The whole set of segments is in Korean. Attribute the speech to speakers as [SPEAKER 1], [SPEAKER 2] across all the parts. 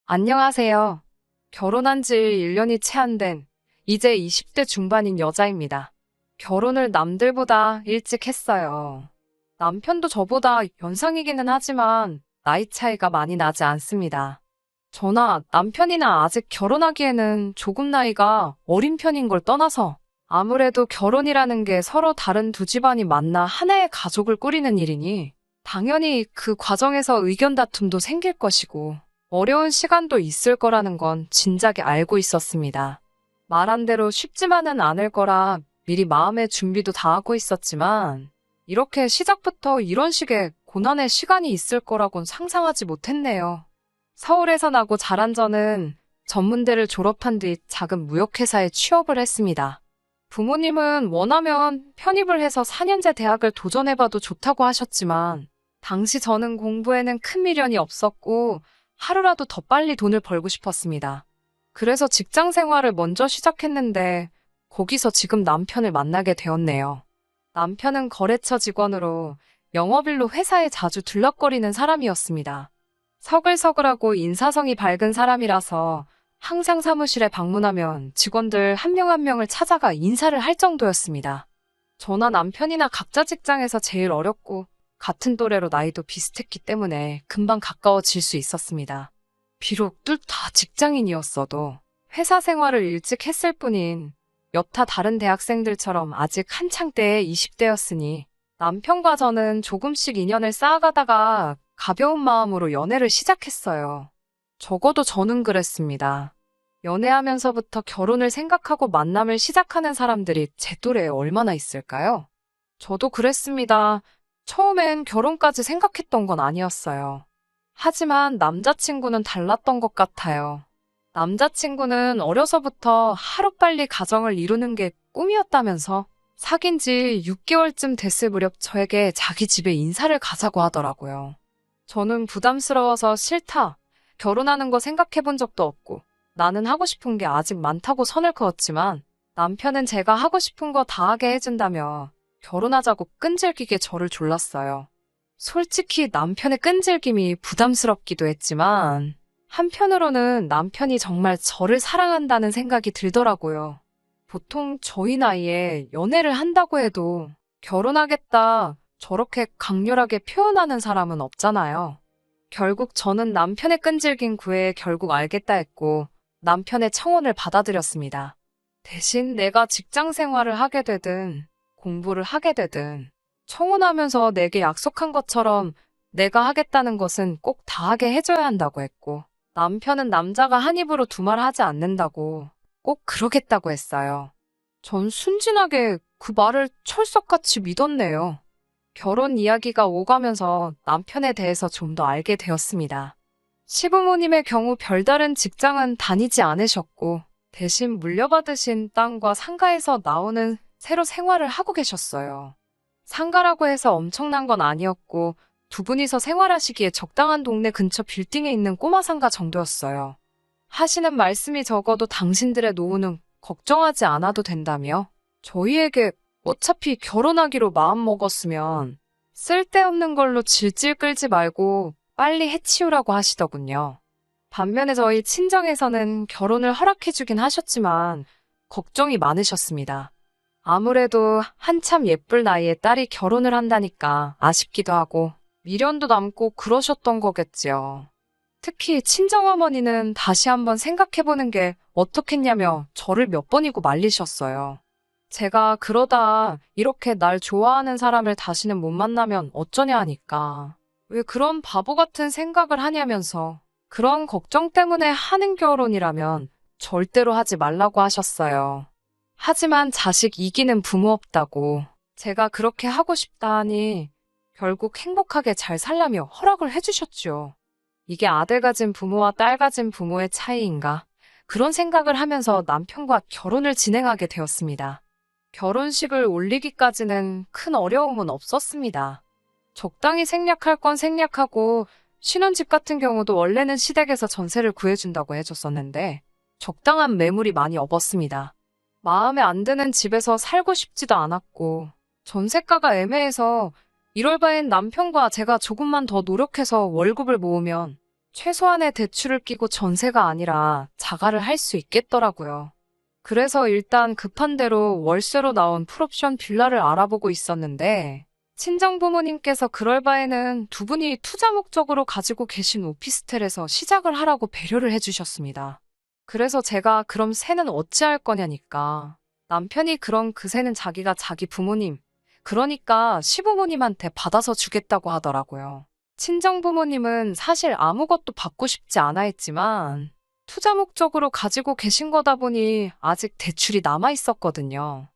[SPEAKER 1] 안녕하세요. 결혼한 지 1년이 채 안 된 이제 20대 중반인 여자입니다. 결혼을 남들보다 일찍 했어요. 남편도 저보다 연상이기는 하지만 나이 차이가 많이 나지 않습니다. 저나 남편이나 아직 결혼하기에는 조금 나이가 어린 편인 걸 떠나서 아무래도 결혼이라는 게 서로 다른 두 집안이 만나 하나의 가족을 꾸리는 일이니 당연히 그 과정에서 의견 다툼도 생길 것이고 어려운 시간도 있을 거라는 건 진작에 알고 있었습니다. 말한 대로 쉽지만은 않을 거라 미리 마음의 준비도 다 하고 있었지만 이렇게 시작부터 이런 식의 고난의 시간이 있을 거라곤 상상하지 못했네요. 서울에서 나고 자란 저는 전문대를 졸업한 뒤 작은 무역회사에 취업을 했습니다. 부모님은 원하면 편입을 해서 4년제 대학을 도전해봐도 좋다고 하셨지만 당시 저는 공부에는 큰 미련이 없었고 하루라도 더 빨리 돈을 벌고 싶었습니다. 그래서 직장 생활을 먼저 시작했는데 거기서 지금 남편을 만나게 되었네요. 남편은 거래처 직원으로 영업일로 회사에 자주 들락거리는 사람이었습니다. 서글서글하고 인사성이 밝은 사람이라서 항상 사무실에 방문하면 직원들 한 명 한 명을 찾아가 인사를 할 정도였습니다. 저나 남편이나 각자 직장에서 제일 어렸고 같은 또래로 나이도 비슷했기 때문에 금방 가까워질 수 있었습니다. 비록 둘 다 직장인이었어도 회사 생활을 일찍 했을 뿐인 여타 다른 대학생들처럼 아직 한창 때의 20대였으니 남편과 저는 조금씩 인연을 쌓아가다가 가벼운 마음으로 연애를 시작했어요. 적어도 저는 그랬습니다. 연애하면서부터 결혼을 생각하고 만남을 시작하는 사람들이 제 또래에 얼마나 있을까요? 저도 그랬습니다. 처음엔 결혼까지 생각했던 건 아니었어요. 하지만 남자친구는 달랐던 것 같아요. 남자친구는 어려서부터 하루빨리 가정을 이루는 게 꿈이었다면서 사귄 지 6개월쯤 됐을 무렵 저에게 자기 집에 인사를 가자고 하더라고요. 저는 부담스러워서 싫다. 결혼하는 거 생각해 본 적도 없고 나는 하고 싶은 게 아직 많다고 선을 그었지만 남편은 제가 하고 싶은 거 다 하게 해준다며 결혼하자고 끈질기게 저를 졸랐어요. 솔직히 남편의 끈질김이 부담스럽기도 했지만 한편으로는 남편이 정말 저를 사랑한다는 생각이 들더라고요. 보통 저희 나이에 연애를 한다고 해도 결혼하겠다 저렇게 강렬하게 표현하는 사람은 없잖아요. 결국 저는 남편의 끈질긴 구애에 결국 알겠다 했고 남편의 청혼을 받아들였습니다. 대신 내가 직장 생활을 하게 되든 공부를 하게 되든 청혼하면서 내게 약속한 것처럼 내가 하겠다는 것은 꼭 다 하게 해줘야 한다고 했고 남편은 남자가 한 입으로 두 말 하지 않는다고 꼭 그러겠다고 했어요. 전 순진하게 그 말을 철석같이 믿었네요. 결혼 이야기가 오가면서 남편에 대해서 좀 더 알게 되었습니다. 시부모님의 경우 별다른 직장은 다니지 않으셨고 대신 물려받으신 땅과 상가에서 나오는 새로 생활을 하고 계셨어요. 상가라고 해서 엄청난 건 아니었고 두 분이서 생활하시기에 적당한 동네 근처 빌딩에 있는 꼬마 상가 정도였어요. 하시는 말씀이 적어도 당신들의 노후는 걱정하지 않아도 된다며 저희에게 어차피 결혼하기로 마음먹었으면 쓸데없는 걸로 질질 끌지 말고 빨리 해치우라고 하시더군요. 반면에 저희 친정에서는 결혼을 허락해주긴 하셨지만 걱정이 많으셨습니다. 아무래도 한참 예쁠 나이에 딸이 결혼을 한다니까 아쉽기도 하고 미련도 남고 그러셨던 거겠지요. 특히 친정어머니는 다시 한번 생각해보는 게 어떻겠냐며 저를 몇 번이고 말리셨어요. 제가 그러다 이렇게 날 좋아하는 사람을 다시는 못 만나면 어쩌냐 하니까 왜 그런 바보 같은 생각을 하냐면서 그런 걱정 때문에 하는 결혼이라면 절대로 하지 말라고 하셨어요. 하지만 자식 이기는 부모 없다고 제가 그렇게 하고 싶다 하니 결국 행복하게 잘 살라며 허락을 해주셨죠. 이게 아들 가진 부모와 딸 가진 부모의 차이인가? 그런 생각을 하면서 남편과 결혼을 진행하게 되었습니다. 결혼식을 올리기까지는 큰 어려움은 없었습니다. 적당히 생략할 건 생략하고 신혼집 같은 경우도 원래는 시댁에서 전세를 구해준다고 해줬었는데 적당한 매물이 많이 없었습니다. 마음에 안 드는 집에서 살고 싶지도 않았고 전세가가 애매해서 이럴 바엔 남편과 제가 조금만 더 노력해서 월급을 모으면 최소한의 대출을 끼고 전세가 아니라 자가를 할 수 있겠더라고요. 그래서 일단 급한 대로 월세로 나온 풀옵션 빌라를 알아보고 있었는데, 친정 부모님께서 그럴 바에는 두 분이 투자 목적으로 가지고 계신 오피스텔에서 시작을 하라고 배려를 해주셨습니다. 그래서 제가 그럼 세는 어찌할 거냐니까. 남편이 그럼 그 세는 자기가 자기 부모님, 그러니까 시부모님한테 받아서 주겠다고 하더라고요. 친정 부모님은 사실 아무것도 받고 싶지 않아 했지만 투자 목적으로 가지고 계신 거다 보니 아직 대출이 남아 있었거든요.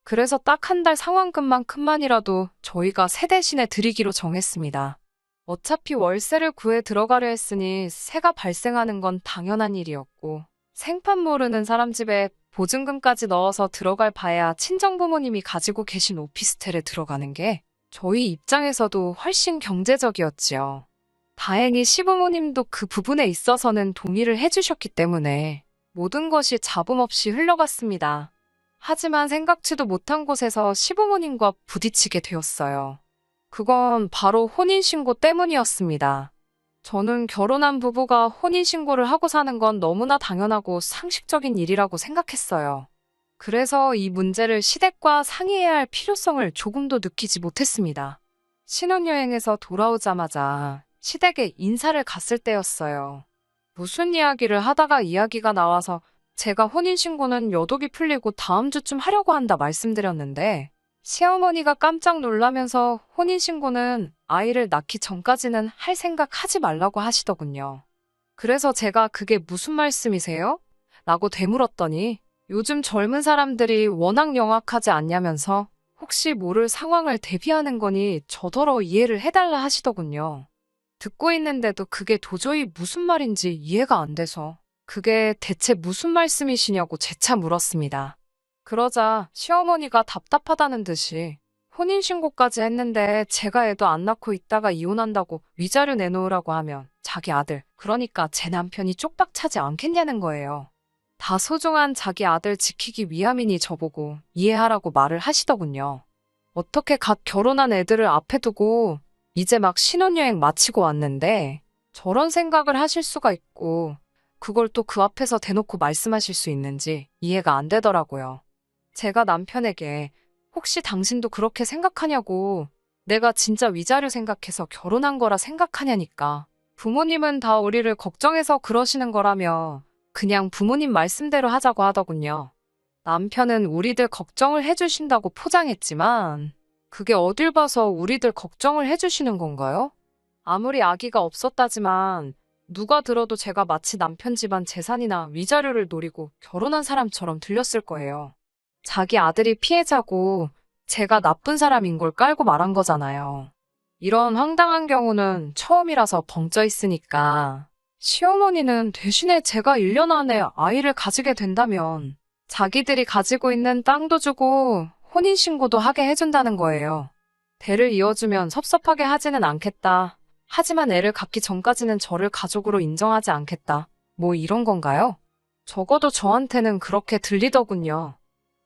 [SPEAKER 1] 그래서 딱 한 달 상환금만큼만이라도 저희가 세 대신에 드리기로 정했습니다. 어차피 월세를 구해 들어가려 했으니 세가 발생하는 건 당연한 일이었고, 생판 모르는 사람 집에 보증금까지 넣어서 들어갈 바에야 친정부모님이 가지고 계신 오피스텔에 들어가는 게 저희 입장에서도 훨씬 경제적이었지요. 다행히 시부모님도 그 부분에 있어서는 동의를 해주셨기 때문에 모든 것이 잡음 없이 흘러갔습니다. 하지만 생각지도 못한 곳에서 시부모님과 부딪히게 되었어요. 그건 바로 혼인신고 때문이었습니다. 저는 결혼한 부부가 혼인신고를 하고 사는 건 너무나 당연하고 상식적인 일이라고 생각했어요. 그래서 이 문제를 시댁과 상의해야 할 필요성을 조금도 느끼지 못했습니다. 신혼여행에서 돌아오자마자 시댁에 인사를 갔을 때였어요. 무슨 이야기를 하다가 이야기가 나와서 제가 혼인신고는 여독이 풀리고 다음 주쯤 하려고 한다 말씀드렸는데, 시어머니가 깜짝 놀라면서 혼인신고는 아이를 낳기 전까지는 할 생각 하지 말라고 하시더군요. 그래서 제가 그게 무슨 말씀이세요? 라고 되물었더니 요즘 젊은 사람들이 워낙 영악하지 않냐면서 혹시 모를 상황을 대비하는 거니 저더러 이해를 해달라 하시더군요. 듣고 있는데도 그게 도저히 무슨 말인지 이해가 안 돼서 그게 대체 무슨 말씀이시냐고 재차 물었습니다. 그러자 시어머니가 답답하다는 듯이 혼인신고까지 했는데 제가 애도 안 낳고 있다가 이혼한다고 위자료 내놓으라고 하면 자기 아들, 그러니까 제 남편이 쪽박 차지 않겠냐는 거예요. 다 소중한 자기 아들 지키기 위함이니 저보고 이해하라고 말을 하시더군요. 어떻게 갓 결혼한 애들을 앞에 두고 이제 막 신혼여행 마치고 왔는데 저런 생각을 하실 수가 있고 그걸 또 그 앞에서 대놓고 말씀하실 수 있는지 이해가 안 되더라고요. 제가 남편에게 혹시 당신도 그렇게 생각하냐고, 내가 진짜 위자료 생각해서 결혼한 거라 생각하냐니까. 부모님은 다 우리를 걱정해서 그러시는 거라며 그냥 부모님 말씀대로 하자고 하더군요. 남편은 우리들 걱정을 해주신다고 포장했지만 그게 어딜 봐서 우리들 걱정을 해주시는 건가요? 아무리 아기가 없었다지만 누가 들어도 제가 마치 남편 집안 재산이나 위자료를 노리고 결혼한 사람처럼 들렸을 거예요. 자기 아들이 피해자고 제가 나쁜 사람인 걸 깔고 말한 거잖아요. 이런 황당한 경우는 처음이라서 벙쪄 있으니까 시어머니는 대신에 제가 1년 안에 아이를 가지게 된다면 자기들이 가지고 있는 땅도 주고 혼인신고도 하게 해준다는 거예요. 대를 이어주면 섭섭하게 하지는 않겠다. 하지만 애를 갖기 전까지는 저를 가족으로 인정하지 않겠다. 뭐 이런 건가요? 적어도 저한테는 그렇게 들리더군요.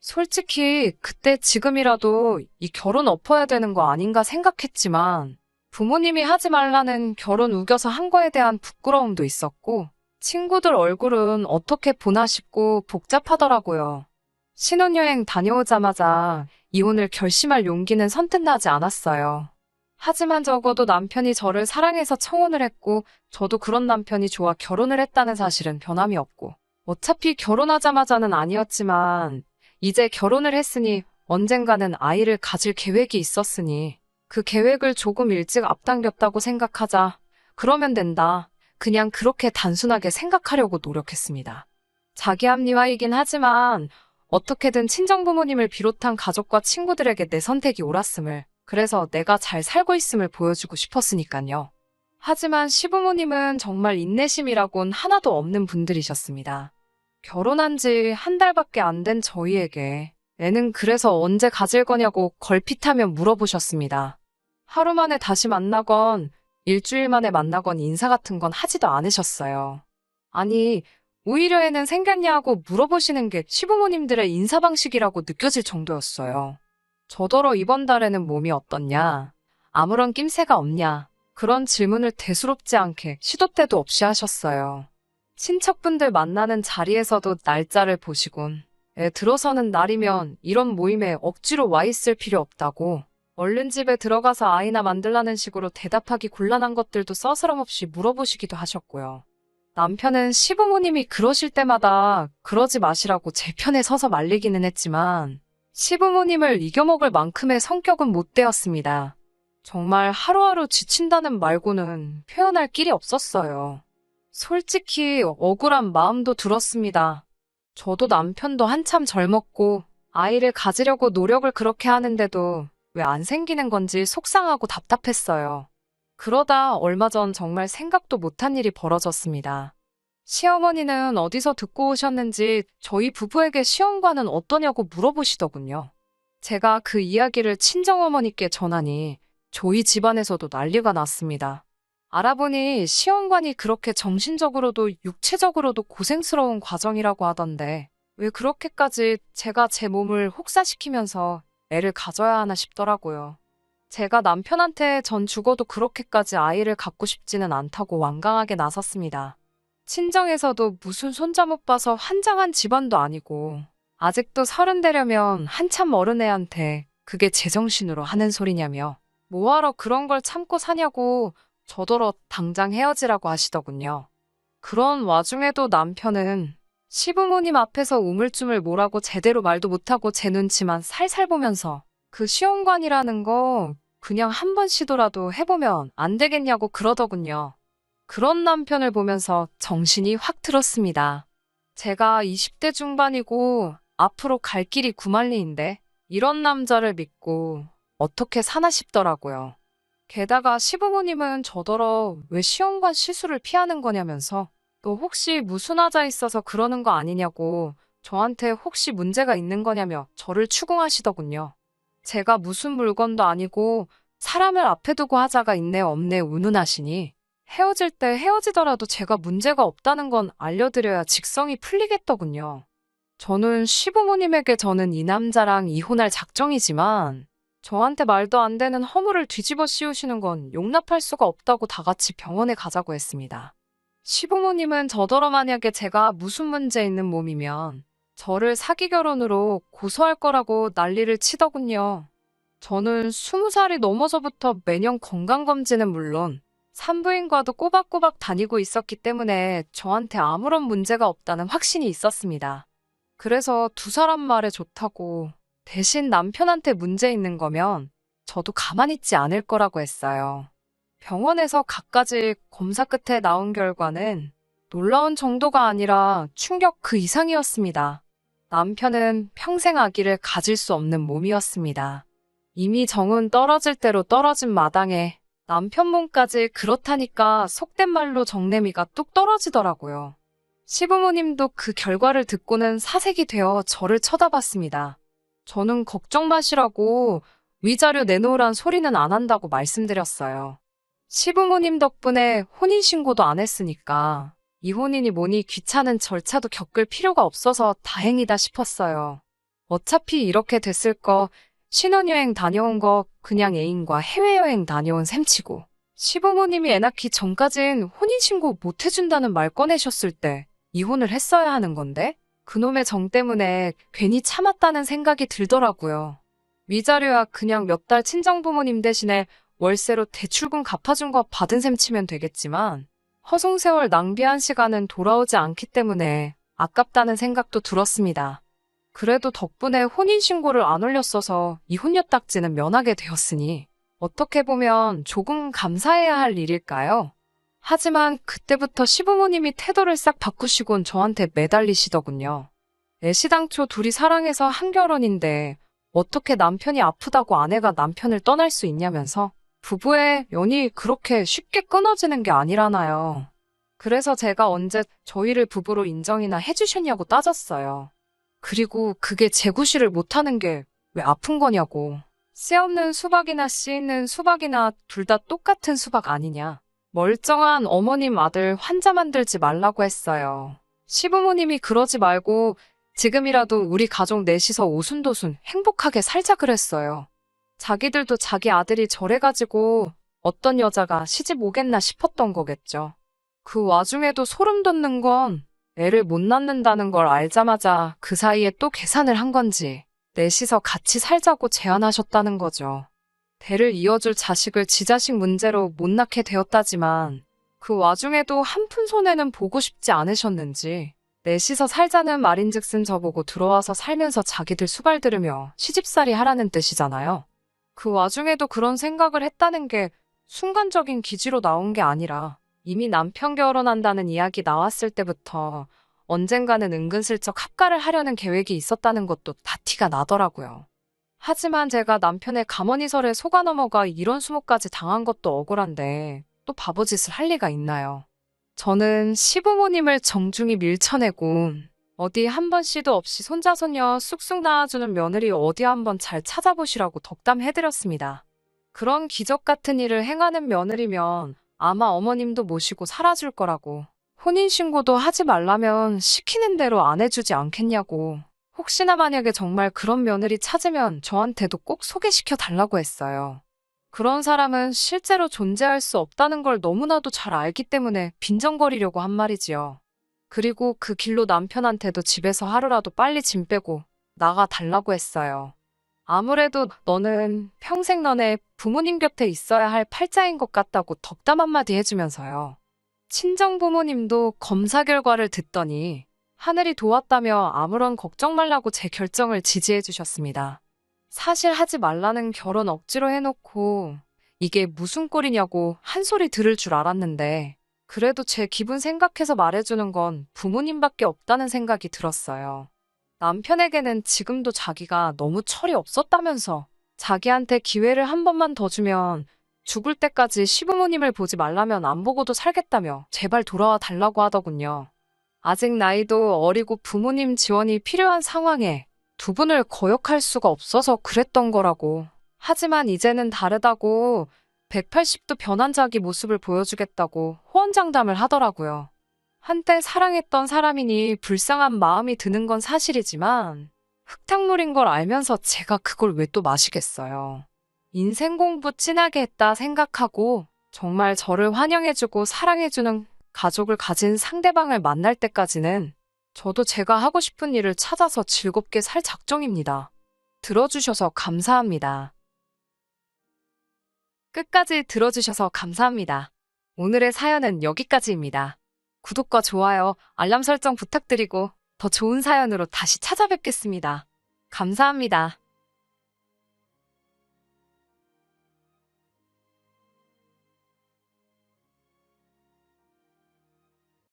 [SPEAKER 1] 솔직히 그때 지금이라도 이 결혼 엎어야 되는 거 아닌가 생각했지만 부모님이 하지 말라는 결혼 우겨서 한 거에 대한 부끄러움도 있었고 친구들 얼굴은 어떻게 보나 싶고 복잡하더라고요. 신혼여행 다녀오자마자 이혼을 결심할 용기는 선뜻 나지 않았어요. 하지만 적어도 남편이 저를 사랑해서 청혼을 했고 저도 그런 남편이 좋아 결혼을 했다는 사실은 변함이 없고 어차피 결혼하자마자는 아니었지만 이제 결혼을 했으니 언젠가는 아이를 가질 계획이 있었으니 그 계획을 조금 일찍 앞당겼다고 생각하자. 그러면 된다. 그냥 그렇게 단순하게 생각하려고 노력했습니다. 자기 합리화이긴 하지만 어떻게든 친정부모님을 비롯한 가족과 친구들에게 내 선택이 옳았음을, 그래서 내가 잘 살고 있음을 보여주고 싶었으니까요. 하지만 시부모님은 정말 인내심이라곤 하나도 없는 분들이셨습니다. 결혼한 지 한 달밖에 안 된 저희에게 애는 그래서 언제 가질 거냐고 걸핏하며 물어보셨습니다. 하루 만에 다시 만나건 일주일 만에 만나건 인사 같은 건 하지도 않으셨어요. 아니, 오히려 애는 생겼냐고 물어보시는 게 시부모님들의 인사 방식이라고 느껴질 정도였어요. 저더러 이번 달에는 몸이 어떻냐? 아무런 낌새가 없냐? 그런 질문을 대수롭지 않게 시도 때도 없이 하셨어요. 친척분들 만나는 자리에서도 날짜를 보시곤 애 들어서는 날이면 이런 모임에 억지로 와 있을 필요 없다고 얼른 집에 들어가서 아이나 만들라는 식으로 대답하기 곤란한 것들도 서스럼없이 물어보시기도 하셨고요. 남편은 시부모님이 그러실 때마다 그러지 마시라고 제 편에 서서 말리기는 했지만 시부모님을 이겨먹을 만큼의 성격은 못 되었습니다. 정말 하루하루 지친다는 말고는 표현할 길이 없었어요. 솔직히 억울한 마음도 들었습니다. 저도 남편도 한참 젊었고 아이를 가지려고 노력을 그렇게 하는데도 왜 안 생기는 건지 속상하고 답답했어요. 그러다 얼마 전 정말 생각도 못한 일이 벌어졌습니다. 시어머니는 어디서 듣고 오셨는지 저희 부부에게 시험관은 어떠냐고 물어보시더군요. 제가 그 이야기를 친정어머니께 전하니 저희 집안에서도 난리가 났습니다. 알아보니 시험관이 그렇게 정신적으로도 육체적으로도 고생스러운 과정이라고 하던데 왜 그렇게까지 제가 제 몸을 혹사시키면서 애를 가져야 하나 싶더라고요. 제가 남편한테 전 죽어도 그렇게까지 아이를 갖고 싶지는 않다고 완강하게 나섰습니다. 친정에서도 무슨 손자 못 봐서 환장한 집안도 아니고 아직도 30 되려면 한참 어른 애한테 그게 제정신으로 하는 소리냐며 뭐하러 그런 걸 참고 사냐고 저더러 당장 헤어지라고 하시더군요. 그런 와중에도 남편은 시부모님 앞에서 우물쭈물 뭐라고 제대로 말도 못하고 제 눈치만 살살 보면서 그 시험관이라는 거 그냥 한 번 시도라도 해보면 안 되겠냐고 그러더군요. 그런 남편을 보면서 정신이 확 들었습니다. 제가 20대 중반이고 앞으로 갈 길이 구만리인데 이런 남자를 믿고 어떻게 사나 싶더라고요. 게다가 시부모님은 저더러 왜 시험관 시술을 피하는 거냐면서 또 혹시 무슨 하자 있어서 그러는 거 아니냐고 저한테 혹시 문제가 있는 거냐며 저를 추궁하시더군요. 제가 무슨 물건도 아니고 사람을 앞에 두고 하자가 있네 없네 운운하시니 헤어질 때 헤어지더라도 제가 문제가 없다는 건 알려드려야 직성이 풀리겠더군요. 저는 시부모님에게 저는 이 남자랑 이혼할 작정이지만 저한테 말도 안 되는 허물을 뒤집어 씌우시는 건 용납할 수가 없다고 다 같이 병원에 가자고 했습니다. 시부모님은 저더러 만약에 제가 무슨 문제 있는 몸이면 저를 사기 결혼으로 고소할 거라고 난리를 치더군요. 저는 20살이 넘어서부터 매년 건강검진은 물론 산부인과도 꼬박꼬박 다니고 있었기 때문에 저한테 아무런 문제가 없다는 확신이 있었습니다. 그래서 두 사람 말에 좋다고 대신 남편한테 문제 있는 거면 저도 가만히 있지 않을 거라고 했어요. 병원에서 갖가지 검사 끝에 나온 결과는 놀라운 정도가 아니라 충격 그 이상이었습니다. 남편은 평생 아기를 가질 수 없는 몸이었습니다. 이미 정은 떨어질 대로 떨어진 마당에 남편 몸까지 그렇다니까 속된 말로 정내미가 뚝 떨어지더라고요. 시부모님도 그 결과를 듣고는 사색이 되어 저를 쳐다봤습니다. 저는 걱정 마시라고 위자료 내놓으란 소리는 안 한다고 말씀드렸어요. 시부모님 덕분에 혼인신고도 안 했으니까 이혼이니 뭐니 귀찮은 절차도 겪을 필요가 없어서 다행이다 싶었어요. 어차피 이렇게 됐을 거 신혼여행 다녀온 거 그냥 애인과 해외여행 다녀온 셈치고 시부모님이 애 낳기 전까진 혼인신고 못 해준다는 말 꺼내셨을 때 이혼을 했어야 하는 건데 그놈의 정 때문에 괜히 참았다는 생각이 들더라고요. 위자료야 그냥 몇 달 친정부모님 대신에 월세로 대출금 갚아준 거 받은 셈 치면 되겠지만 허송세월 낭비한 시간은 돌아오지 않기 때문에 아깝다는 생각도 들었습니다. 그래도 덕분에 혼인신고를 안 올렸어서 이혼녀딱지는 면하게 되었으니 어떻게 보면 조금 감사해야 할 일일까요? 하지만 그때부터 시부모님이 태도를 싹 바꾸시곤 저한테 매달리시더군요. 애시당초 둘이 사랑해서 한 결혼인데 어떻게 남편이 아프다고 아내가 남편을 떠날 수 있냐면서 부부의 연이 그렇게 쉽게 끊어지는 게 아니라나요. 그래서 제가 언제 저희를 부부로 인정이나 해주셨냐고 따졌어요. 그리고 그게 재구실을 못하는 게 왜 아픈 거냐고. 씨 없는 수박이나 씨 있는 수박이나 둘 다 똑같은 수박 아니냐. 멀쩡한 어머님 아들 환자 만들지 말라고 했어요. 시부모님이 그러지 말고 지금이라도 우리 가족 넷이서 오순도순 행복하게 살자 그랬어요. 자기들도 자기 아들이 저래가지고 어떤 여자가 시집 오겠나 싶었던 거겠죠. 그 와중에도 소름 돋는 건 애를 못 낳는다는 걸 알자마자 그 사이에 또 계산을 한 건지 넷이서 같이 살자고 제안하셨다는 거죠. 대를 이어줄 자식을 지 자식 문제로 못 낳게 되었다지만 그 와중에도 한 푼 손해는 보고 싶지 않으셨는지 넷이서 살자는 말인즉슨 저보고 들어와서 살면서 자기들 수발 들으며 시집살이 하라는 뜻이잖아요. 그 와중에도 그런 생각을 했다는 게 순간적인 기지로 나온 게 아니라 이미 남편 결혼한다는 이야기 나왔을 때부터 언젠가는 은근슬쩍 합가를 하려는 계획이 있었다는 것도 다 티가 나더라고요. 하지만 제가 남편의 가머니설에 속아 넘어가 이런 수모까지 당한 것도 억울한데 또 바보짓을 할 리가 있나요? 저는 시부모님을 정중히 밀쳐내고 어디 한 번 씨도 없이 손자손녀 쑥쑥 낳아주는 며느리 어디 한번 잘 찾아보시라고 덕담해드렸습니다. 그런 기적 같은 일을 행하는 며느리면 아마 어머님도 모시고 살아줄 거라고, 혼인신고도 하지 말라면 시키는 대로 안 해주지 않겠냐고, 혹시나 만약에 정말 그런 며느리 찾으면 저한테도 꼭 소개시켜 달라고 했어요. 그런 사람은 실제로 존재할 수 없다는 걸 너무나도 잘 알기 때문에 빈정거리려고 한 말이지요. 그리고 그 길로 남편한테도 집에서 하루라도 빨리 짐 빼고 나가 달라고 했어요. 아무래도 너는 평생 너네 부모님 곁에 있어야 할 팔자인 것 같다고 덕담 한마디 해주면서요. 친정 부모님도 검사 결과를 듣더니 하늘이 도왔다며 아무런 걱정 말라고 제 결정을 지지해 주셨습니다. 사실 하지 말라는 결혼 억지로 해놓고 이게 무슨 꼴이냐고 한 소리 들을 줄 알았는데 그래도 제 기분 생각해서 말해주는 건 부모님밖에 없다는 생각이 들었어요. 남편에게는 지금도 자기가 너무 철이 없었다면서 자기한테 기회를 한 번만 더 주면 죽을 때까지 시부모님을 보지 말라면 안 보고도 살겠다며 제발 돌아와 달라고 하더군요. 아직 나이도 어리고 부모님 지원이 필요한 상황에 두 분을 거역할 수가 없어서 그랬던 거라고. 하지만 이제는 다르다고 180도 변한 자기 모습을 보여주겠다고 호언장담을 하더라고요. 한때 사랑했던 사람이니 불쌍한 마음이 드는 건 사실이지만 흙탕물인 걸 알면서 제가 그걸 왜 또 마시겠어요. 인생 공부 진하게 했다 생각하고 정말 저를 환영해주고 사랑해주는 가족을 가진 상대방을 만날 때까지는 저도 제가 하고 싶은 일을 찾아서 즐겁게 살 작정입니다. 들어주셔서 감사합니다. 끝까지 들어주셔서 감사합니다. 오늘의 사연은 여기까지입니다. 구독과 좋아요, 알람 설정 부탁드리고 더 좋은 사연으로 다시 찾아뵙겠습니다. 감사합니다.